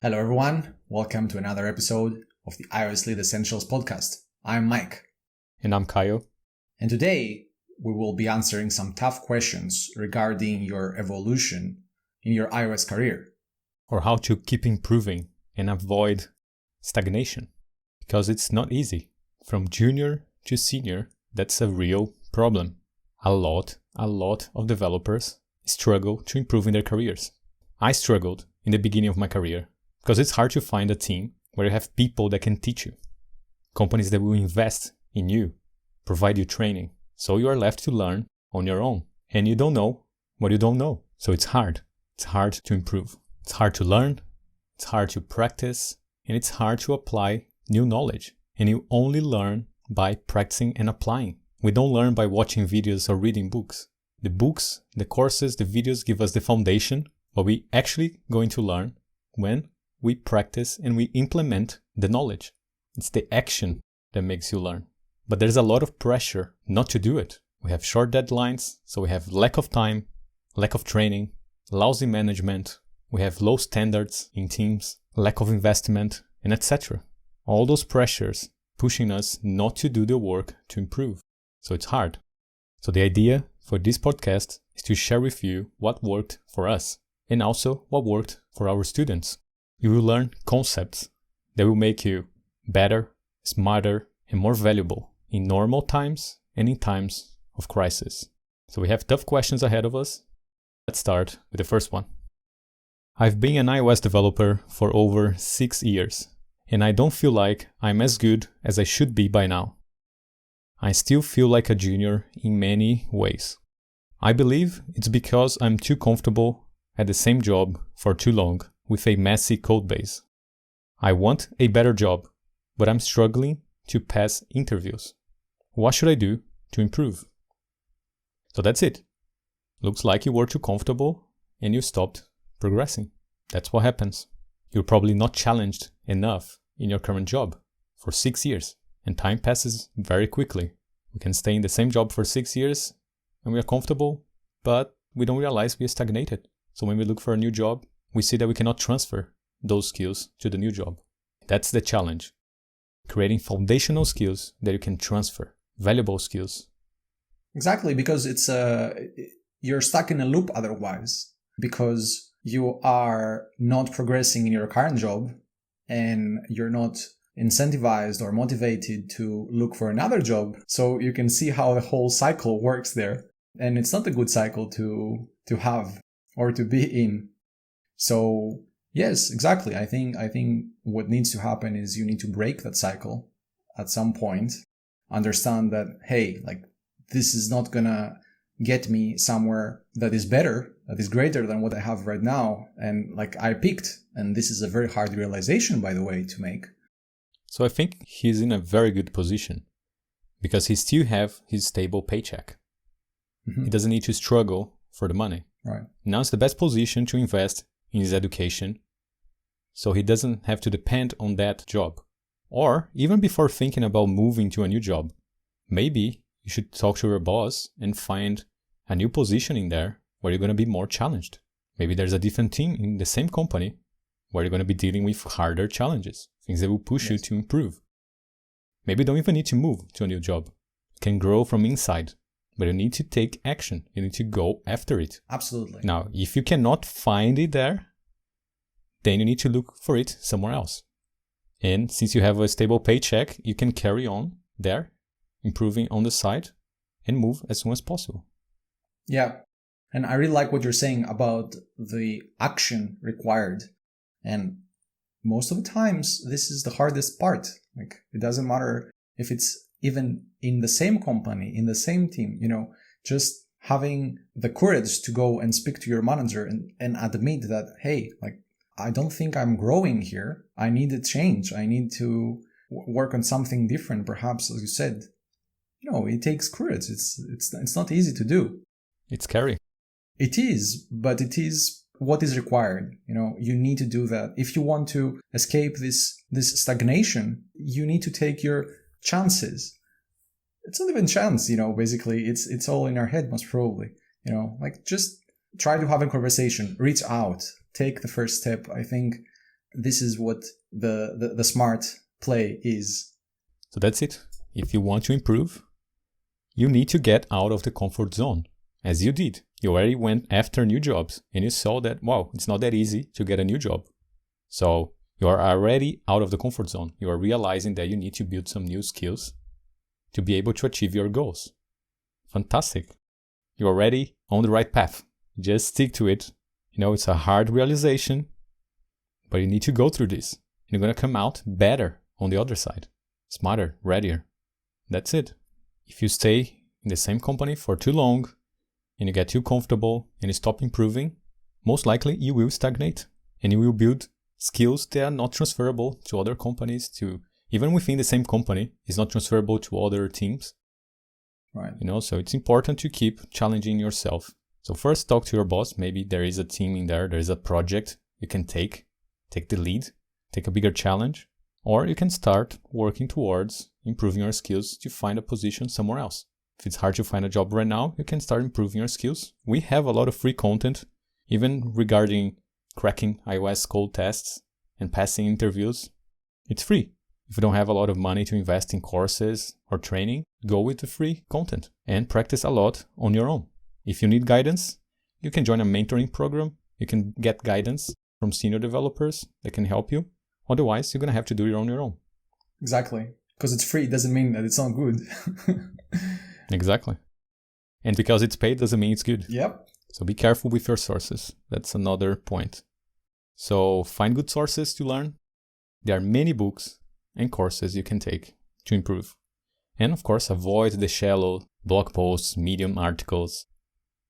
Hello everyone, welcome to another episode of the iOS Lead Essentials podcast. I'm Mike. And I'm Kyle. And today we will be answering some tough questions regarding your evolution in your iOS career. Or how to keep improving and avoid stagnation. Because it's not easy. From junior to senior, that's a real problem. A lot of developers struggle to improve in their careers. I struggled in the beginning of my career. Because it's hard to find a team where you have people that can teach you. Companies that will invest in you, provide you training. So you are left to learn on your own. And you don't know what you don't know. So it's hard. It's hard to improve. It's hard to learn. It's hard to practice. And it's hard to apply new knowledge. And you only learn by practicing and applying. We don't learn by watching videos or reading books. The books, the courses, the videos give us the foundation. But we actually going to learn when we practice and we implement the knowledge. It's the action that makes you learn. But there's a lot of pressure not to do it. We have short deadlines, so we have lack of time, lack of training, lousy management, we have low standards in teams, lack of investment, and etc. All those pressures pushing us not to do the work to improve. So it's hard. So the idea for this podcast is to share with you what worked for us and also what worked for our students. You will learn concepts that will make you better, smarter, and more valuable in normal times and in times of crisis. So we have tough questions ahead of us. Let's start with the first one. I've been an iOS developer for over 6 years, and I don't feel like I'm as good as I should be by now. I still feel like a junior in many ways. I believe it's because I'm too comfortable at the same job for too long with a messy code base. I want a better job, but I'm struggling to pass interviews. What should I do to improve? So that's it. Looks like you were too comfortable and you stopped progressing. That's what happens. You're probably not challenged enough in your current job for 6 years, and time passes very quickly. We can stay in the same job for 6 years and we are comfortable, but we don't realize we are stagnated. So when we look for a new job, we see that we cannot transfer those skills to the new job. That's the challenge. Creating foundational skills that you can transfer, valuable skills. Exactly, because you're stuck in a loop otherwise, because you are not progressing in your current job and you're not incentivized or motivated to look for another job. So you can see how the whole cycle works there. And it's not a good cycle to have or to be in. So yes, exactly. I think what needs to happen is you need to break that cycle at some point, understand that, hey, like this is not gonna get me somewhere that is better, that is greater than what I have right now. And like I picked, and this is a very hard realization, by the way, to make. So I think he's in a very good position because he still have his stable paycheck. Mm-hmm. He doesn't need to struggle for the money. Right. Now it's the best position to invest in his education, so he doesn't have to depend on that job. Or even before thinking about moving to a new job, maybe you should talk to your boss and find a new position in there where you're going to be more challenged. Maybe there's a different team in the same company where you're going to be dealing with harder challenges, things that will push you to improve. Maybe you don't even need to move to a new job. You can grow from inside. But you need to take action. You need to go after it. Absolutely. Now, if you cannot find it there, then you need to look for it somewhere else. And since you have a stable paycheck, you can carry on there, improving on the side, and move as soon as possible. Yeah. And I really like what you're saying about the action required. And most of the times, this is the hardest part. Like, it doesn't matter if it's even in the same company, in the same team, just having the courage to go and speak to your manager and admit that, hey, like, I don't think I'm growing here. I need a change. I need to work on something different. Perhaps, as you said, it takes courage. It's not easy to do. It's scary. It is, but it is what is required. You need to do that. If you want to escape this stagnation, you need to take your chances. It's not even chance, basically it's all in our head, most probably, like just try to have a conversation, reach out, take the first step. I think This is what the smart play is. So that's it. If you want to improve, you need to get out of the comfort zone, as you did. You already went after new jobs and you saw that, wow, it's not that easy to get a new job. So you are already out of the comfort zone. You are realizing that you need to build some new skills to be able to achieve your goals. Fantastic. You're already on the right path. Just stick to it. You know, it's a hard realization, but you need to go through this. You're going to come out better on the other side. Smarter, readier. That's it. If you stay in the same company for too long and you get too comfortable and you stop improving, most likely you will stagnate and you will build skills that are not transferable to other companies, to even within the same company, is not transferable to other teams. Right. You know, so it's important to keep challenging yourself. So first talk to your boss. Maybe there is a team in there is a project you can take the lead, take a bigger challenge, or you can start working towards improving your skills to find a position somewhere else. If it's hard to find a job right now, you can start improving your skills. We have a lot of free content, even regarding cracking iOS code tests and passing interviews. It's free. If you don't have a lot of money to invest in courses or training, go with the free content and practice a lot on your own. If you need guidance, you can join a mentoring program. You can get guidance from senior developers that can help you. Otherwise, you're going to have to do it on your own. Exactly. Because it's free doesn't mean that it's not good. Exactly. And because it's paid doesn't mean it's good. Yep. So be careful with your sources. That's another point. So find good sources to learn. There are many books and courses you can take to improve. And of course, avoid the shallow blog posts, Medium articles.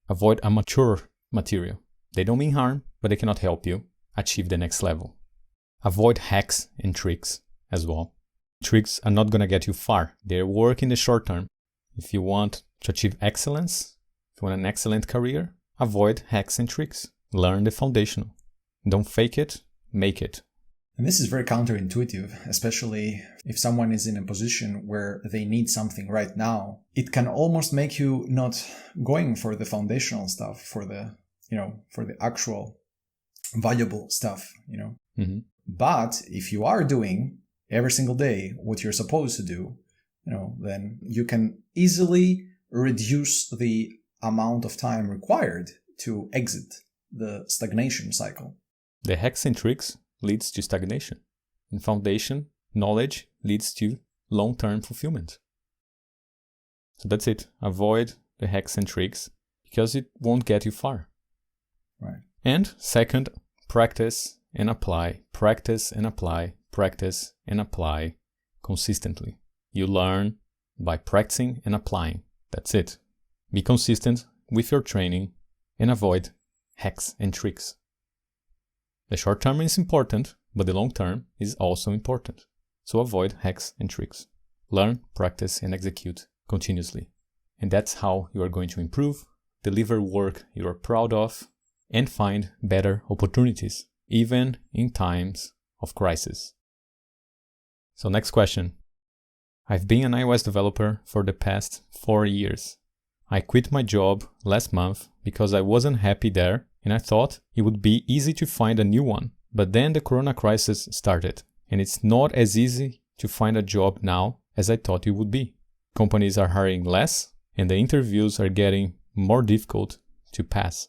Avoid amateur material. They don't mean harm, but they cannot help you achieve the next level. Avoid hacks and tricks as well. Tricks are not going to get you far. They work in the short term. If you want to achieve excellence, if you want an excellent career, avoid hacks and tricks. Learn the foundational. Don't fake it, make it. And this is very counterintuitive, especially if someone is in a position where they need something right now. It can almost make you not going for the foundational stuff, for the actual valuable stuff, Mm-hmm. But if you are doing every single day what you're supposed to do, then you can easily reduce the amount of time required to exit the stagnation cycle. The hacks and tricks leads to stagnation. And foundation knowledge leads to long-term fulfillment. So that's it. Avoid the hacks and tricks because it won't get you far. Right. And second, practice and apply. Practice and apply. Practice and apply consistently. You learn by practicing and applying. That's it. Be consistent with your training and avoid hacks and tricks. The short term is important, but the long term is also important. So avoid hacks and tricks. Learn, practice, and execute continuously. And that's how you are going to improve, deliver work you are proud of, and find better opportunities, even in times of crisis. So next question. I've been an iOS developer for the past 4 years. I quit my job last month because I wasn't happy there and I thought it would be easy to find a new one. But then the corona crisis started and it's not as easy to find a job now as I thought it would be. Companies are hiring less and the interviews are getting more difficult to pass.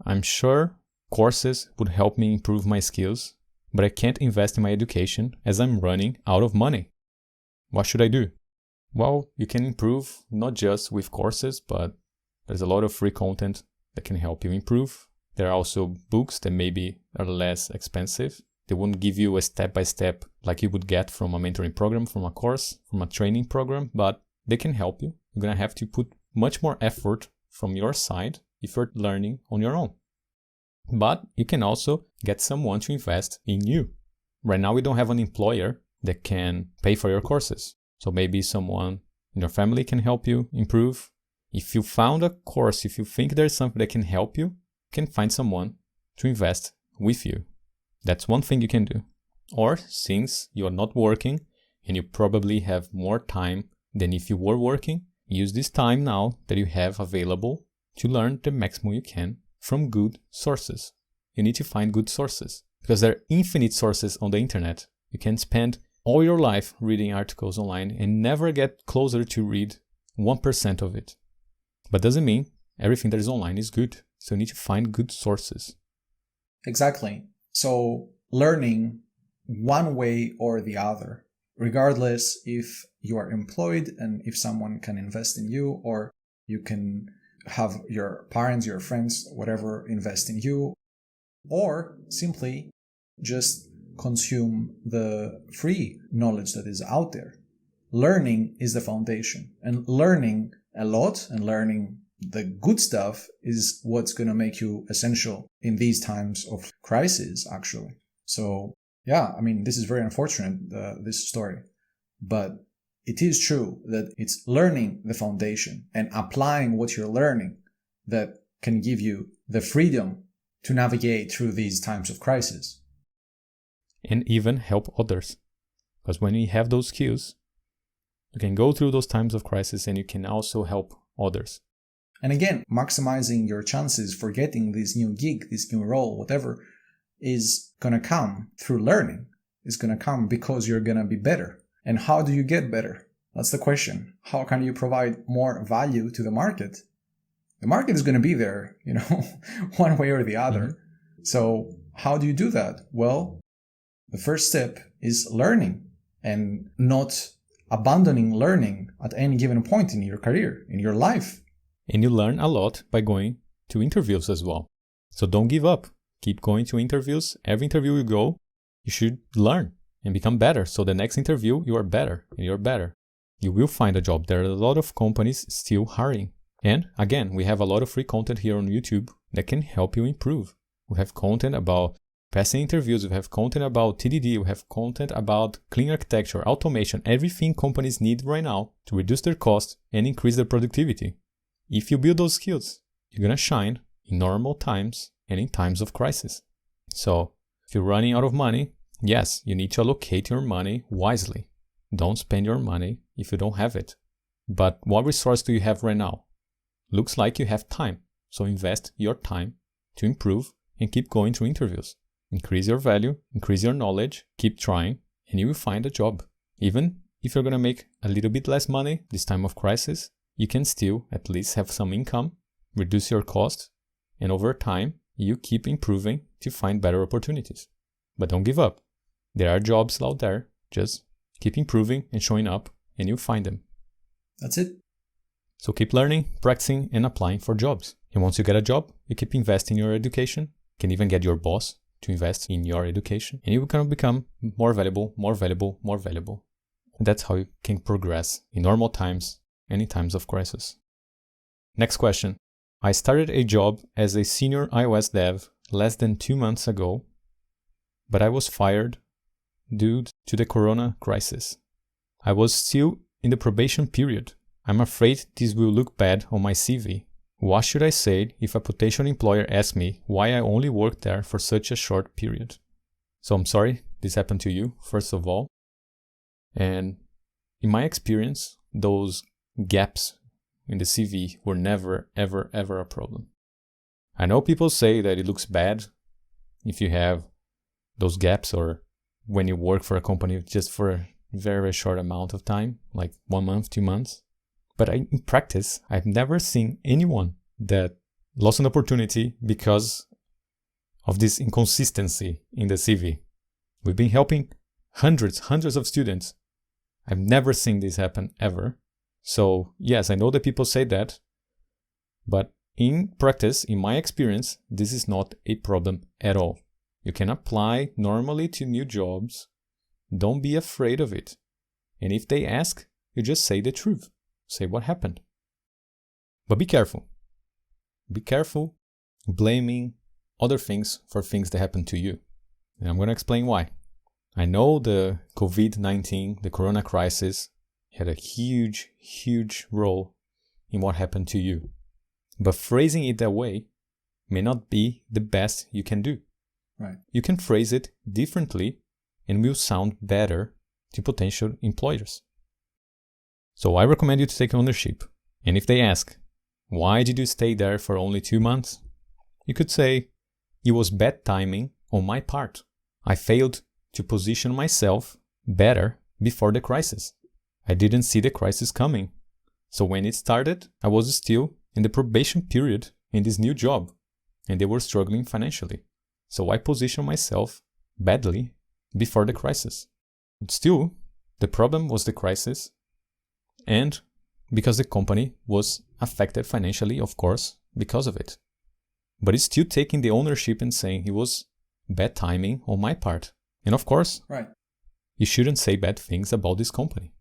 I'm sure courses would help me improve my skills, but I can't invest in my education as I'm running out of money. What should I do? Well, you can improve not just with courses, but there's a lot of free content that can help you improve. There are also books that maybe are less expensive. They won't give you a step-by-step like you would get from a mentoring program, from a course, from a training program, but they can help you. You're going to have to put much more effort from your side if you're learning on your own. But you can also get someone to invest in you. Right now, we don't have an employer that can pay for your courses. So maybe someone in your family can help you improve. If you found a course, if you think there's something that can help you, can find someone to invest with you. That's one thing you can do. Or since you're not working and you probably have more time than if you were working, use this time now that you have available to learn the maximum you can from good sources. You need to find good sources. because there are infinite sources on the internet. You can spend all your life reading articles online and never get closer to read 1% of it. But doesn't mean everything that is online is good. So you need to find good sources. Exactly. So learning one way or the other, regardless if you are employed and if someone can invest in you, or you can have your parents, your friends, whatever, invest in you, or simply just consume the free knowledge that is out there. Learning is the foundation, and learning a lot and learning the good stuff is what's going to make you essential in these times of crisis, actually. So yeah, I mean, this is very unfortunate, this story, but it is true that it's learning the foundation and applying what you're learning that can give you the freedom to navigate through these times of crisis. And even help others. Because when you have those skills, you can go through those times of crisis and you can also help others. And again, maximizing your chances for getting this new gig, this new role, whatever, is going to come through learning. It's going to come because you're going to be better. And how do you get better? That's the question. How can you provide more value to the market? The market is going to be there, one way or the other. Mm-hmm. So how do you do that? Well, the first step is learning and not abandoning learning at any given point in your career, in your life. And you learn a lot by going to interviews as well. So don't give up. Keep going to interviews. Every interview you go, you should learn and become better. So the next interview, you are better and you're better. You will find a job. There are a lot of companies still hiring. And again, we have a lot of free content here on YouTube that can help you improve. We have content about passing interviews. We have content about TDD. We have content about clean architecture, automation, everything companies need right now to reduce their costs and increase their productivity. If you build those skills, you're going to shine in normal times and in times of crisis. So if you're running out of money, yes, you need to allocate your money wisely. Don't spend your money if you don't have it. But what resource do you have right now? Looks like you have time. So invest your time to improve and keep going through interviews. Increase your value, increase your knowledge, keep trying, and you will find a job. Even if you're going to make a little bit less money this time of crisis, you can still at least have some income, reduce your costs, and over time, you keep improving to find better opportunities. But don't give up. There are jobs out there. Just keep improving and showing up, and you'll find them. That's it. So keep learning, practicing, and applying for jobs. And once you get a job, you keep investing in your education. You can even get your boss to invest in your education. And you can become more valuable, more valuable, more valuable. And that's how you can progress in normal times and in times of crisis. Next question. I started a job as a senior iOS dev less than 2 months ago, but I was fired due to the corona crisis. I was still in the probation period. I'm afraid this will look bad on my CV. What should I say if a potential employer asks me why I only worked there for such a short period? So I'm sorry this happened to you, first of all. And in my experience, those gaps in the CV were never, ever, ever a problem. I know people say that it looks bad if you have those gaps or when you work for a company just for a very short amount of time, like 1 month, 2 months. But in practice, I've never seen anyone that lost an opportunity because of this inconsistency in the CV. We've been helping hundreds of students. I've never seen this happen ever. So yes, I know that people say that, but in practice, in my experience, this is not a problem at all. You can apply normally to new jobs. Don't be afraid of it. And if they ask, you just say the truth. Say what happened. But be careful. Be careful blaming other things for things that happened to you. And I'm going to explain why. I know the COVID-19, the corona crisis, had a huge role in what happened to you. But phrasing it that way may not be the best you can do. Right. You can phrase it differently and will sound better to potential employers. So I recommend you to take ownership. And if they ask, why did you stay there for only 2 months? You could say, it was bad timing on my part. I failed to position myself better before the crisis. I didn't see the crisis coming. So when it started, I was still in the probation period in this new job, and they were struggling financially. So I positioned myself badly before the crisis. Still, the problem was the crisis, and because the company was affected financially, of course, because of it. But it's still taking the ownership and saying it was bad timing on my part. And of course, right. You shouldn't say bad things about this company.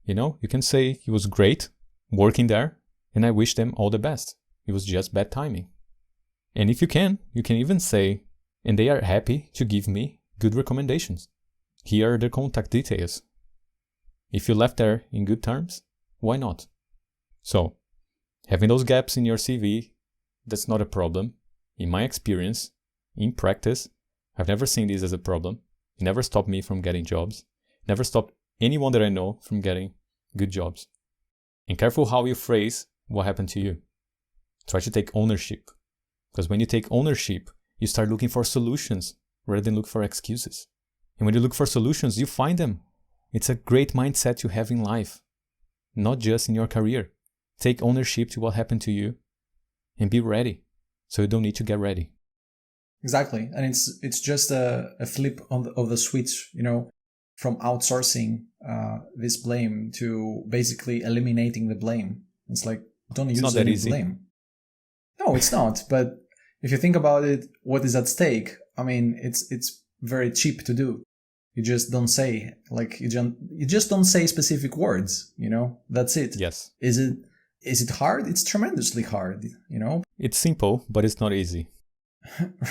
You can say it was great working there, and I wish them all the best. It was just bad timing. And if you can even say, and they are happy to give me good recommendations. Here are the contact details. If you left there in good terms, why not? So, having those gaps in your CV, that's not a problem. In my experience, in practice, I've never seen this as a problem. It never stopped me from getting jobs. Never stopped anyone that I know from getting good jobs. And careful how you phrase what happened to you. Try to take ownership. Because when you take ownership, you start looking for solutions rather than look for excuses. And when you look for solutions, you find them. It's a great mindset to have in life, not just in your career. Take ownership to what happened to you and be ready, so you don't need to get ready. Exactly. And it's just a flip of the switch, from outsourcing this blame to basically eliminating the blame. It's like, don't use any blame. No, it's not. But if you think about it, what is at stake? I mean, it's very cheap to do. You just don't say, you just don't say specific words, That's it. Yes. Is it hard? It's tremendously hard, It's simple, but it's not easy.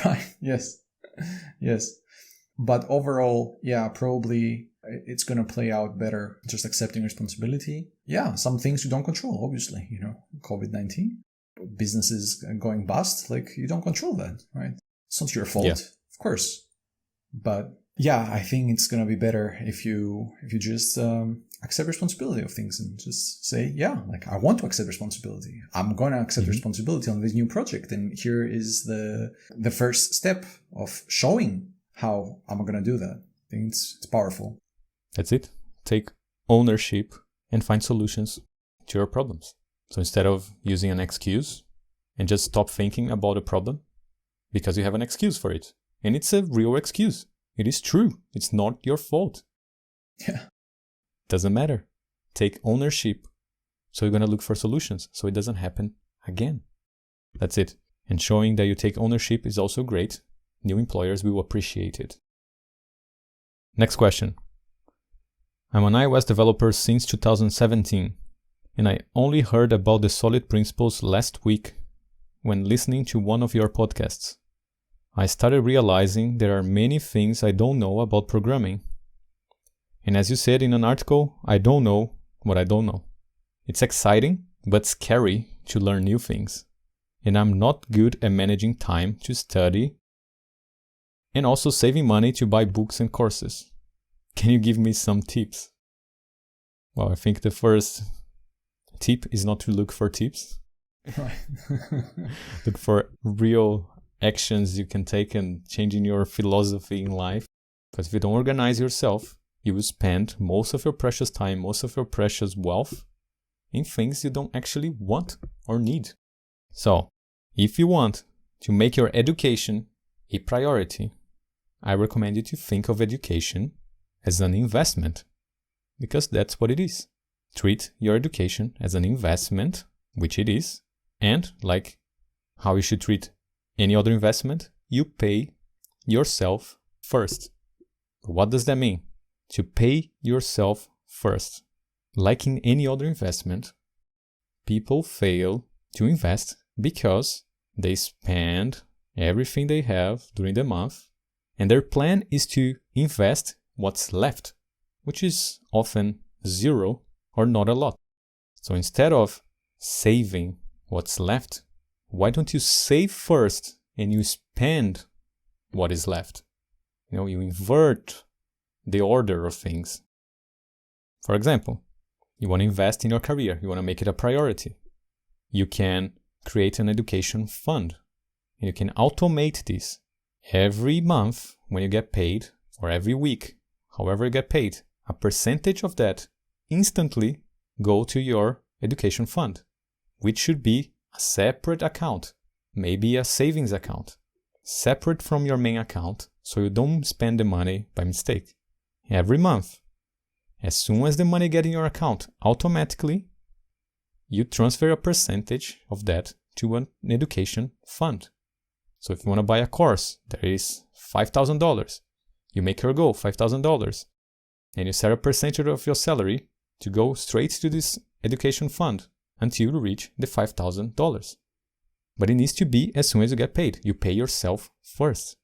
Right. Yes. But overall, yeah, probably it's going to play out better. Just accepting responsibility. Yeah. Some things you don't control, obviously, COVID-19, businesses going bust, you don't control that, right? It's not your fault, of course. But yeah, I think it's going to be better if you just accept responsibility of things and just say, I want to accept responsibility. I'm going to accept responsibility on this new project. And here is the first step of showing how I'm going to do that. I think it's powerful. That's it. Take ownership and find solutions to your problems. So instead of using an excuse and just stop thinking about a problem because you have an excuse for it. And it's a real excuse. It is true. It's not your fault. Yeah. Doesn't matter. Take ownership. So you're going to look for solutions so it doesn't happen again. That's it. And showing that you take ownership is also great. New employers will appreciate it. Next question. I'm an iOS developer since 2017, and I only heard about the solid principles last week when listening to one of your podcasts. I started realizing there are many things I don't know about programming. And as you said in an article, I don't know what I don't know. It's exciting, but scary to learn new things. And I'm not good at managing time to study and also saving money to buy books and courses. Can you give me some tips? Well, I think the first tip is not to look for tips. Right. Look for real actions you can take and changing your philosophy in life. Because if you don't organize yourself, you will spend most of your precious time, most of your precious wealth in things you don't actually want or need. So, if you want to make your education a priority, I recommend you to think of education as an investment, because that's what it is. Treat your education as an investment, which it is, and like how you should treat any other investment, you pay yourself first. What does that mean? To pay yourself first. Like in any other investment, people fail to invest because they spend everything they have during the month, and their plan is to invest what's left, which is often zero or not a lot. So instead of saving what's left, why don't you save first and you spend what is left? You invert the order of things. For example, you want to invest in your career. You want to make it a priority. You can create an education fund. And you can automate this. Every month when you get paid, or every week, however you get paid, a percentage of that instantly go to your education fund, which should be a separate account, maybe a savings account, separate from your main account, so you don't spend the money by mistake. Every month, as soon as the money gets in your account, automatically you transfer a percentage of that to an education fund. So if you want to buy a course, there is $5,000. You make your goal, $5,000. And you set a percentage of your salary to go straight to this education fund until you reach the $5,000. But it needs to be as soon as you get paid. You pay yourself first.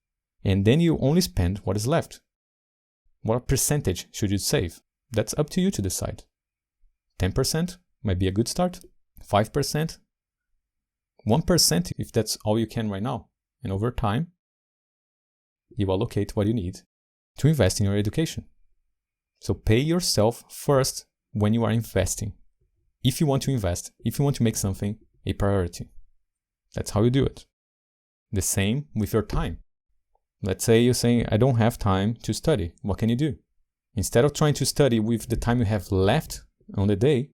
And then you only spend what is left. What percentage should you save? That's up to you to decide. 10% might be a good start. 5%. 1% if that's all you can right now. And over time, you allocate what you need to invest in your education. So pay yourself first when you are investing. If you want to invest, if you want to make something a priority. That's how you do it. The same with your time. Let's say you're saying, I don't have time to study. What can you do? Instead of trying to study with the time you have left on the day,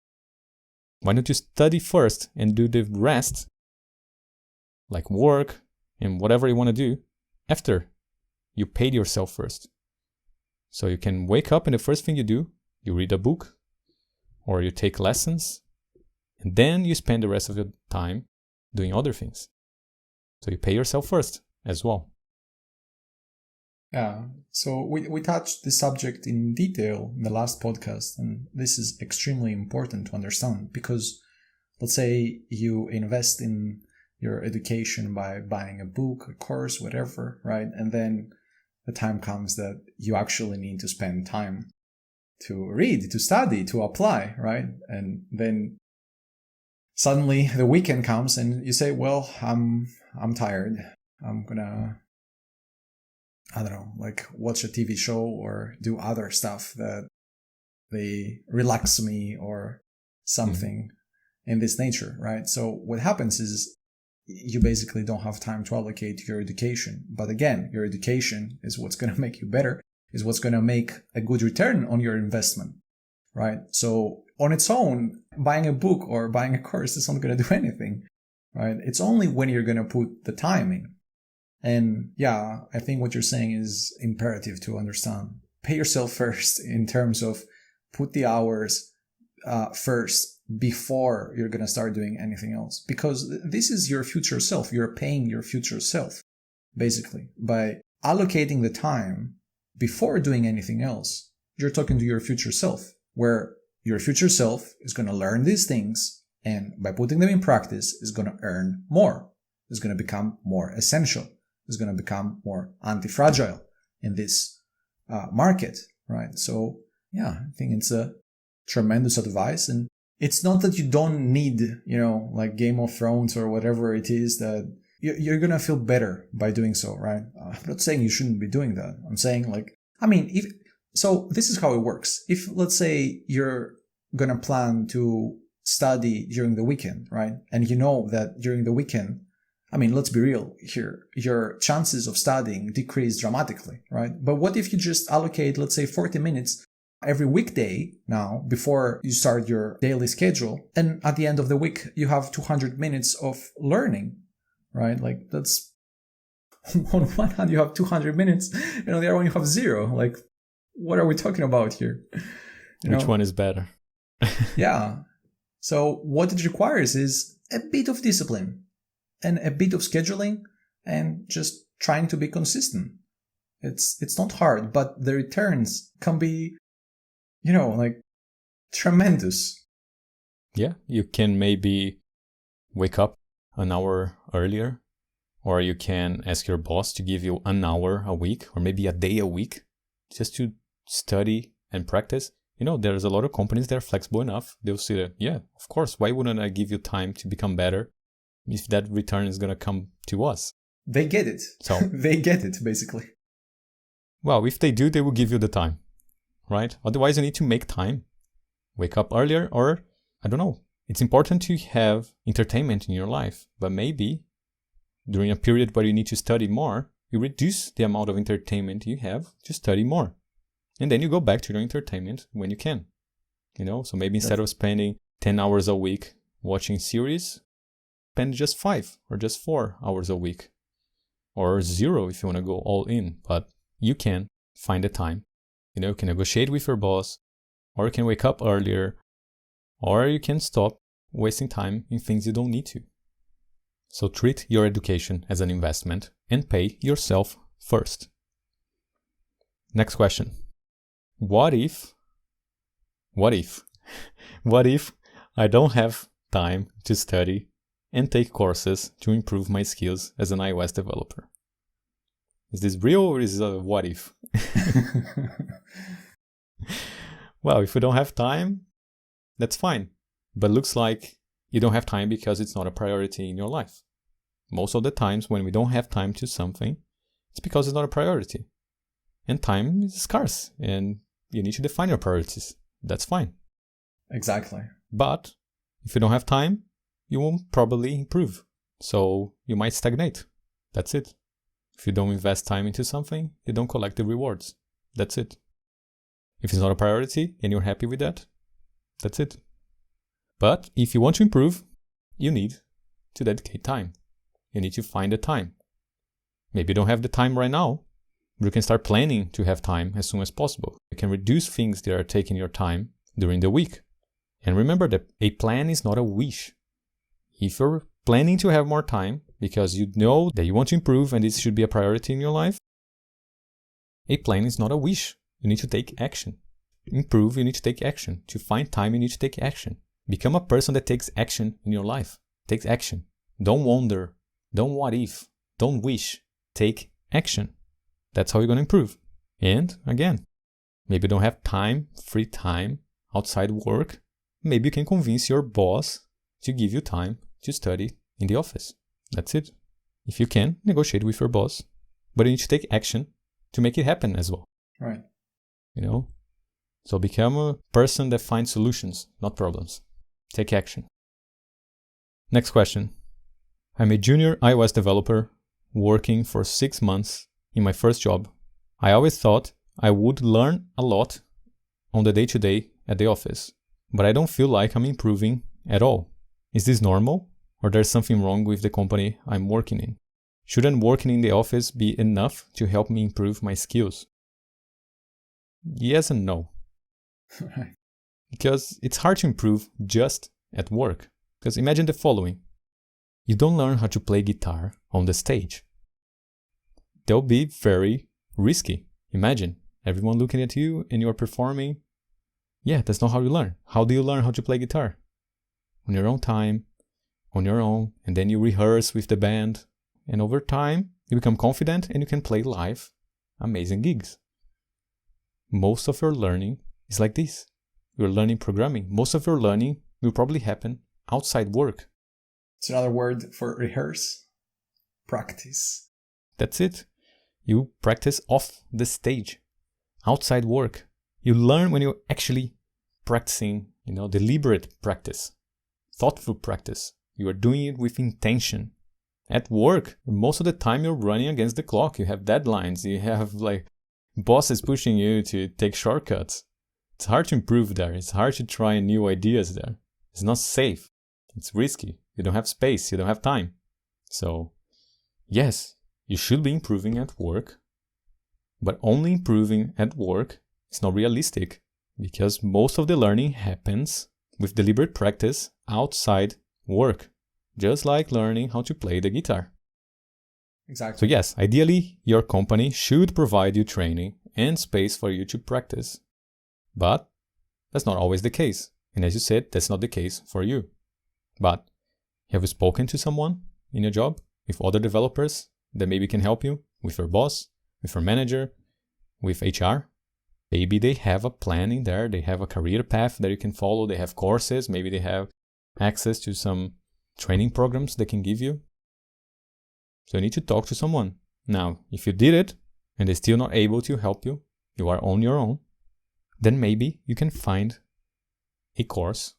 why don't you study first and do the rest, like work and whatever you want to do, after you paid yourself first. So you can wake up and the first thing you do, you read a book or you take lessons, and then you spend the rest of your time doing other things. So you pay yourself first as well. Yeah, so we touched the subject in detail in the last podcast, and this is extremely important to understand because let's say you invest in your education by buying a book, a course, whatever, right? And then the time comes that you actually need to spend time to read, to study, to apply, right? And then suddenly the weekend comes and you say, well, I'm tired. I'm gonna, I don't know, like watch a TV show or do other stuff that they relax me or something in this nature, right? So what happens is you basically don't have time to allocate to your education. But again, your education is what's going to make you better, is what's going to make a good return on your investment, right? So on its own, buying a book or buying a course is not going to do anything, right? It's only when you're going to put the time in. And yeah, I think what you're saying is imperative to understand. Pay yourself first in terms of put the hours first before you're going to start doing anything else. Because this is your future self. You're paying your future self, basically. By allocating the time before doing anything else, you're talking to your future self, where your future self is going to learn these things, and by putting them in practice, is going to earn more. Is going to become more essential. Is going to become more anti-fragile in this market, right? So yeah, I think it's a tremendous advice. And it's not that you don't need, like Game of Thrones or whatever it is, that you're going to feel better by doing so, right? I'm not saying you shouldn't be doing that. I'm saying so this is how it works. If, let's say, you're going to plan to study during the weekend, right? And you know that during the weekend, let's be real here, your chances of studying decrease dramatically, right? But what if you just allocate, let's say, 40 minutes every weekday now before you start your daily schedule, and at the end of the week you have 200 minutes of learning, right? Like, that's on one hand you have 200 minutes and on the other one you have zero. Like, what are we talking about here? Which one is better? Yeah. So what it requires is a bit of discipline and a bit of scheduling and just trying to be consistent. It's not hard, but the returns can be tremendous. Yeah, you can maybe wake up an hour earlier, or you can ask your boss to give you an hour a week, or maybe a day a week, just to study and practice. There's a lot of companies that are flexible enough. They'll say that, yeah, of course, why wouldn't I give you time to become better if that return is going to come to us? They get it. So they get it, basically. Well, if they do, they will give you the time. Right? Otherwise, you need to make time. Wake up earlier, or, I don't know. It's important to have entertainment in your life, but maybe during a period where you need to study more, you reduce the amount of entertainment you have to study more. And then you go back to your entertainment when you can. So maybe instead of spending 10 hours a week watching series, spend just 5 or just 4 hours a week. Or 0 if you want to go all in. But you can find the time. You can negotiate with your boss, or you can wake up earlier, or you can stop wasting time in things you don't need to. So treat your education as an investment and pay yourself first. Next question. What if I don't have time to study and take courses to improve my skills as an iOS developer? Is this real or is it a what if? Well, if you don't have time, that's fine. But looks like you don't have time because it's not a priority in your life. Most of the times when we don't have time to something, it's because it's not a priority. And time is scarce and you need to define your priorities. That's fine. Exactly. But if you don't have time, you won't probably improve. So you might stagnate. That's it. If you don't invest time into something, you don't collect the rewards. That's it. If it's not a priority and you're happy with that, that's it. But if you want to improve, you need to dedicate time. You need to find the time. Maybe you don't have the time right now, but you can start planning to have time as soon as possible. You can reduce things that are taking your time during the week. And remember that a plan is not a wish. If you're planning to have more time because you know that you want to improve and this should be a priority in your life, a plan is not a wish. You need to take action. Improve, you need to take action. To find time, you need to take action. Become a person that takes action in your life. Takes action. Don't wonder. Don't what if. Don't wish. Take action. That's how you're going to improve. And again, maybe you don't have time, free time outside work. Maybe you can convince your boss to give you time to study in the office. That's it. If you can, negotiate with your boss. But you need to take action to make it happen as well. Right. So become a person that finds solutions, not problems. Take action. Next question. I'm a junior iOS developer working for 6 months in my first job. I always thought I would learn a lot on the day-to-day at the office, but I don't feel like I'm improving at all. Is this normal, or there's something wrong with the company I'm working in? Shouldn't working in the office be enough to help me improve my skills? Yes and no. Right. Because it's hard to improve just at work. Because imagine the following. You don't learn how to play guitar on the stage. That'll be very risky. Imagine everyone looking at you and you're performing. Yeah, that's not how you learn. How do you learn how to play guitar? On your own time, on your own, and then you rehearse with the band. And over time, you become confident and you can play live amazing gigs. Most of your learning is like this. You're learning programming. Most of your learning will probably happen outside work. It's another word for rehearse. Practice. That's it. You practice off the stage. Outside work. You learn when you're actually practicing, deliberate practice. Thoughtful practice. You are doing it with intention. At work, most of the time you're running against the clock. You have deadlines. You have bosses pushing you to take shortcuts. It's hard to improve there. It's hard to try new ideas there. It's not safe. It's risky. You don't have space. You don't have time. So, yes, you should be improving at work. But only improving at work is not realistic because most of the learning happens with deliberate practice outside work. Just like learning how to play the guitar. Exactly. So yes, ideally, your company should provide you training and space for you to practice. But that's not always the case. And as you said, that's not the case for you. But have you spoken to someone in your job, with other developers that maybe can help you, with your boss, with your manager, with HR? Maybe they have a plan in there. They have a career path that you can follow. They have courses. Maybe they have access to some training programs they can give you. So you need to talk to someone. Now, if you did it and they're still not able to help you, you are on your own, then maybe you can find a course.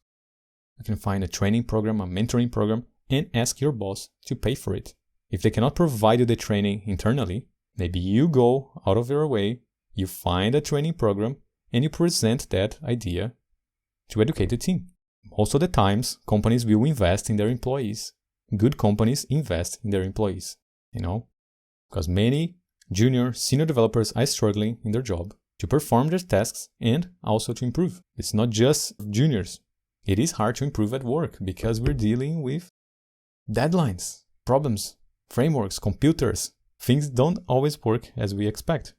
You can find a training program, a mentoring program, and ask your boss to pay for it. If they cannot provide you the training internally, Maybe you go out of your way, you find a training program, and you present that idea to educate the team. Most of the times, companies will invest in their employees. Good companies invest in their employees, because many junior, senior developers are struggling in their job to perform their tasks and also to improve. It's not just juniors. It is hard to improve at work because we're dealing with deadlines, problems, frameworks, computers. Things don't always work as we expect.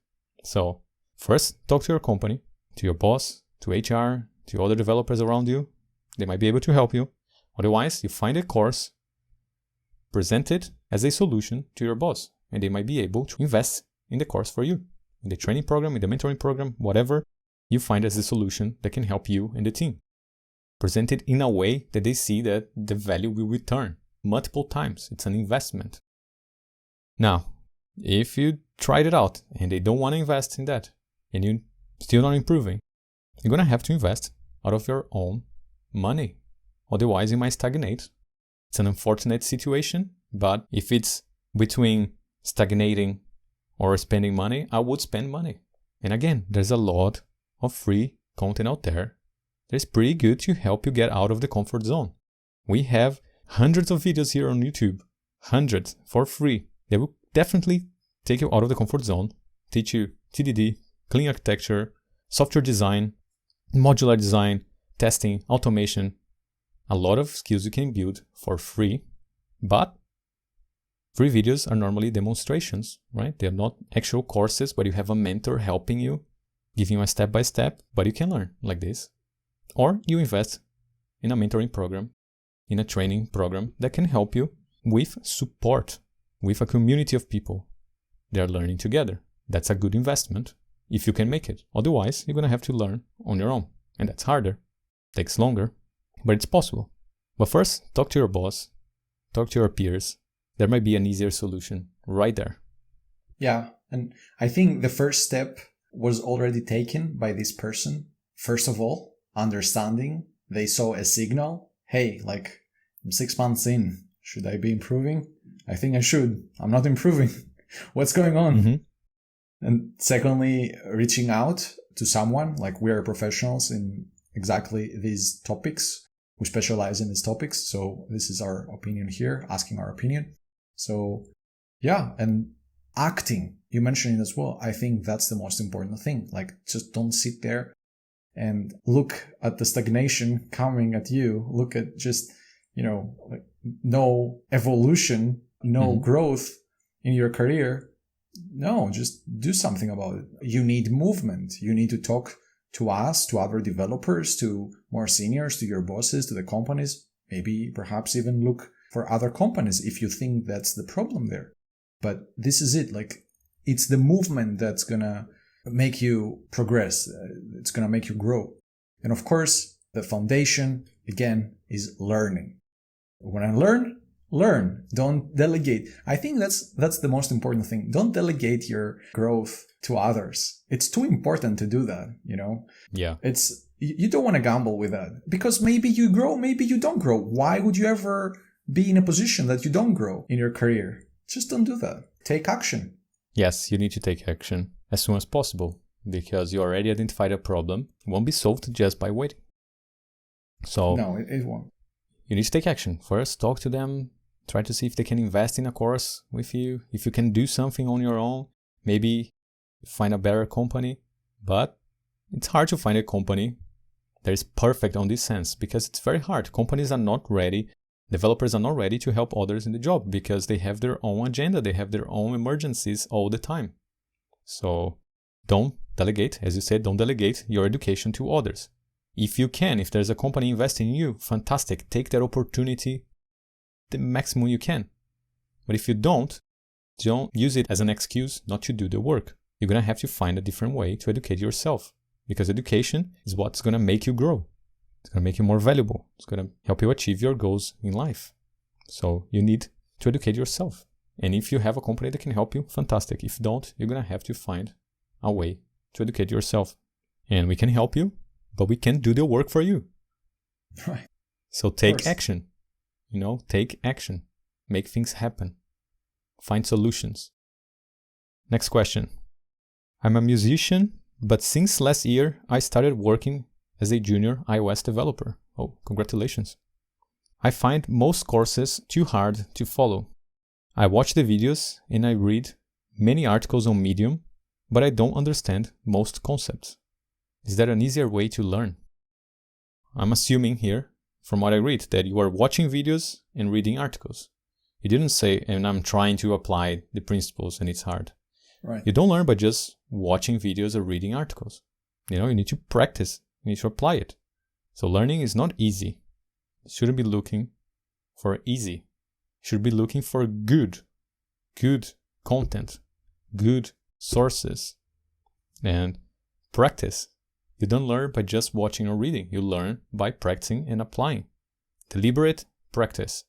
So first, talk to your company, to your boss, to HR, to other developers around you. They might be able to help you. Otherwise, you find a course, present it as a solution to your boss, and they might be able to invest in the course for you, in the training program, in the mentoring program, whatever you find as a solution that can help you and the team. Present it in a way that they see that the value will return multiple times. It's an investment. Now, if you tried it out and they don't want to invest in that, and you're still not improving, you're going to have to invest out of your own money. Otherwise, you might stagnate. It's an unfortunate situation, but if it's between stagnating or spending money, I would spend money. And again, there's a lot of free content out there that is pretty good to help you get out of the comfort zone. We have hundreds of videos here on YouTube, hundreds for free. They will definitely take you out of the comfort zone, teach you TDD, clean architecture, software design, modular design, testing, automation, a lot of skills you can build for free, but free videos are normally demonstrations, right? They're not actual courses, but you have a mentor helping you, giving you a step-by-step, but you can learn like this. Or you invest in a mentoring program, in a training program that can help you with support, with a community of people. They're learning together. That's a good investment if you can make it. Otherwise, you're going to have to learn on your own. And that's harder, takes longer, but it's possible. But first, talk to your boss, talk to your peers. There might be an easier solution right there. Yeah, and I think the first step was already taken by this person. First of all, understanding. They saw a signal. Hey, I'm 6 months in. Should I be improving? I think I should. I'm not improving. What's going on? Mm-hmm. And secondly, reaching out to someone. We are professionals in exactly these topics. We specialize in these topics. So this is our opinion here, asking our opinion. So yeah, and acting, you mentioned it as well. I think that's the most important thing. Just don't sit there and look at the stagnation coming at you. Look at just, no evolution, no growth in your career. No, just do something about it. You need movement. You need to talk to us, to other developers, to more seniors, to your bosses, to the companies. Maybe perhaps even look for other companies if you think that's the problem there. But this is it. It's the movement that's going to make you progress. It's going to make you grow. And of course, the foundation, again, is learning. When I learn. Don't delegate. I think that's the most important thing. Don't delegate your growth to others. It's too important to do that, Yeah. You don't want to gamble with that because maybe you grow, maybe you don't grow. Why would you ever be in a position that you don't grow in your career? Just don't do that. Take action. Yes, you need to take action as soon as possible because you already identified a problem. It won't be solved just by waiting. So no, it won't. You need to take action. First, talk to them. Try to see if they can invest in a course with you. If you can do something on your own, maybe find a better company. But it's hard to find a company that is perfect on this sense because it's very hard. Companies are not ready. Developers are not ready to help others in the job because they have their own agenda. They have their own emergencies all the time. So don't delegate. As you said, don't delegate your education to others. If you can, if there's a company investing in you, fantastic. Take that opportunity the maximum you can. But if you don't use it as an excuse not to do the work. You're going to have to find a different way to educate yourself because education is what's going to make you grow. It's going to make you more valuable. It's going to help you achieve your goals in life. So you need to educate yourself. And if you have a company that can help you, fantastic. If you don't, you're going to have to find a way to educate yourself. And we can help you, but we can't do the work for you. Right. So take action. Take action. Make things happen. Find solutions. Next question. I'm a musician, but since last year, I started working as a junior iOS developer. Oh, congratulations. I find most courses too hard to follow. I watch the videos and I read many articles on Medium, but I don't understand most concepts. Is there an easier way to learn? I'm assuming here, from what I read, that you are watching videos and reading articles. You didn't say, and I'm trying to apply the principles and it's hard. Right. You don't learn by just watching videos or reading articles. You need to practice. You need to apply it. So learning is not easy. You shouldn't be looking for easy. You should be looking for good content, good sources, and practice. You don't learn by just watching or reading. You learn by practicing and applying. Deliberate practice.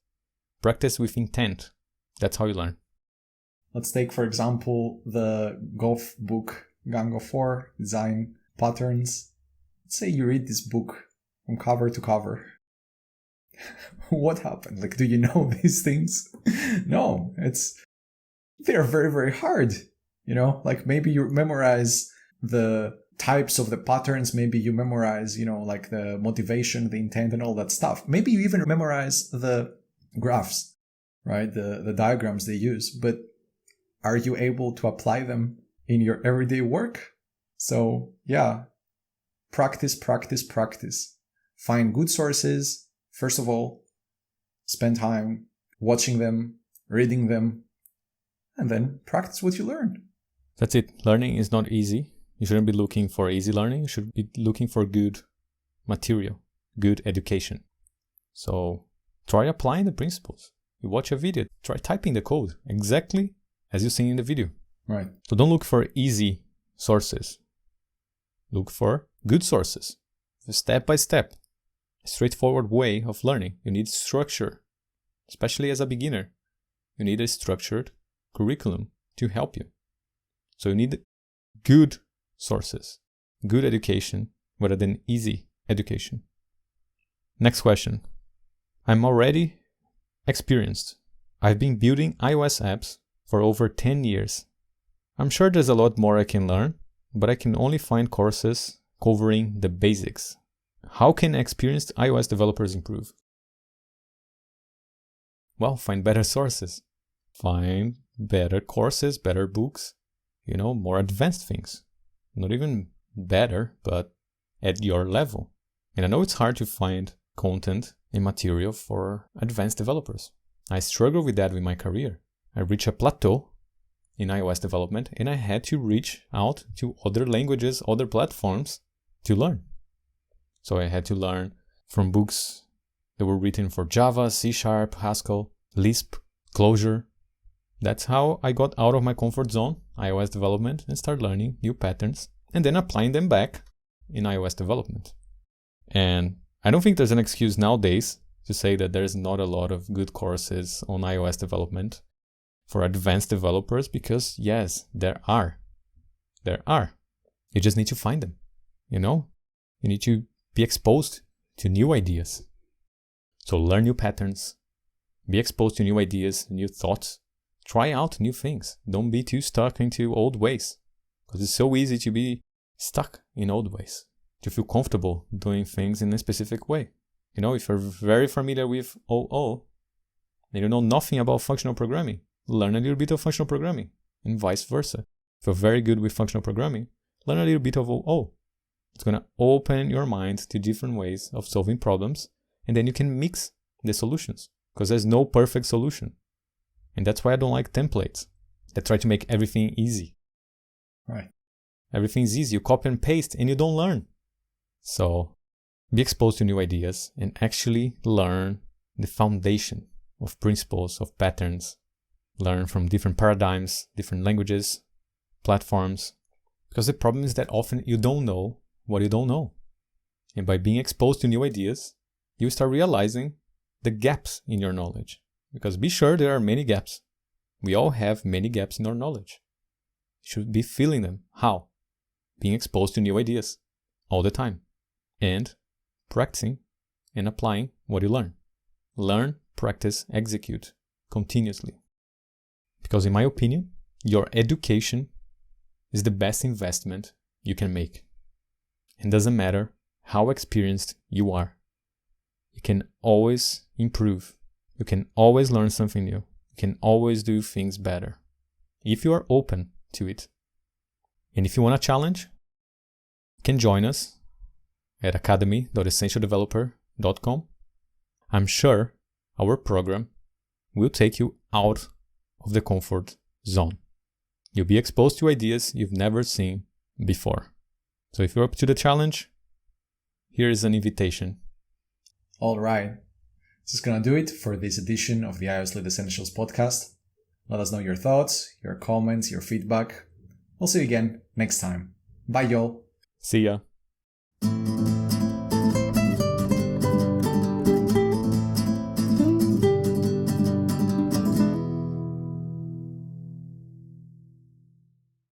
Practice with intent. That's how you learn. Let's take, for example, the golf book, Gang of Four, Design Patterns. Let's say you read this book from cover to cover. What happened? Like, do you know these things? No, they're very, very hard. Like maybe you memorize the types of the patterns. Maybe you memorize, like the motivation, the intent and all that stuff. Maybe you even memorize the graphs, right? The diagrams they use, but are you able to apply them in your everyday work? So yeah, practice. Find good sources. First of all, spend time watching them, reading them, and then practice what you learn. That's it. Learning is not easy. You shouldn't be looking for easy learning. You should be looking for good material, good education. So try applying the principles. You watch a video, try typing the code exactly as you see in the video. Right. So don't look for easy sources. Look for good sources. Step by step. A straightforward way of learning. You need structure. Especially as a beginner. You need a structured curriculum to help you. So you need good sources. Good education rather than easy education. Next question. I'm already experienced. I've been building iOS apps for over 10 years. I'm sure there's a lot more I can learn, but I can only find courses covering the basics. How can experienced iOS developers improve? Well, find better sources. Find better courses, better books, more advanced things. Not even better, but at your level. And I know it's hard to find content and material for advanced developers. I struggled with that with my career. I reached a plateau in iOS development and I had to reach out to other languages, other platforms to learn. So I had to learn from books that were written for Java, C#, Haskell, Lisp, Clojure. That's how I got out of my comfort zone, iOS development, and started learning new patterns and then applying them back in iOS development. And I don't think there's an excuse nowadays to say that there's not a lot of good courses on iOS development for advanced developers, because yes, there are. There are. You just need to find them. You need to be exposed to new ideas. So learn new patterns, be exposed to new ideas, new thoughts, try out new things. Don't be too stuck into old ways, because it's so easy to be stuck in old ways, to feel comfortable doing things in a specific way. If you're very familiar with OO and you know nothing about functional programming, learn a little bit of functional programming and vice versa. If you're very good with functional programming, learn a little bit of OO. It's going to open your mind to different ways of solving problems, and then you can mix the solutions, because there's no perfect solution. And that's why I don't like templates that try to make everything easy. Right. Everything's easy. You copy and paste and you don't learn. So be exposed to new ideas and actually learn the foundation of principles, of patterns. Learn from different paradigms, different languages, platforms. Because the problem is that often you don't know what you don't know. And by being exposed to new ideas, you start realizing the gaps in your knowledge. Because be sure there are many gaps. We all have many gaps in our knowledge. You should be filling them. How? Being exposed to new ideas all the time. And practicing and applying what you learn. Learn, practice, execute continuously. Because in my opinion, Your education is the best investment you can make. It doesn't matter how experienced you are. You can always improve. You can always learn something new. You can always do things better if you are open to it. And if you want a challenge, you can join us at academy.essentialdeveloper.com. I'm sure our program will take you out of the comfort zone. You'll be exposed to ideas you've never seen before. So if you're up to the challenge, here is an invitation. All right. This is going to do it for this edition of the iOS Lead Essentials podcast. Let us know your thoughts, your comments, your feedback. We'll see you again next time. Bye, y'all. See ya.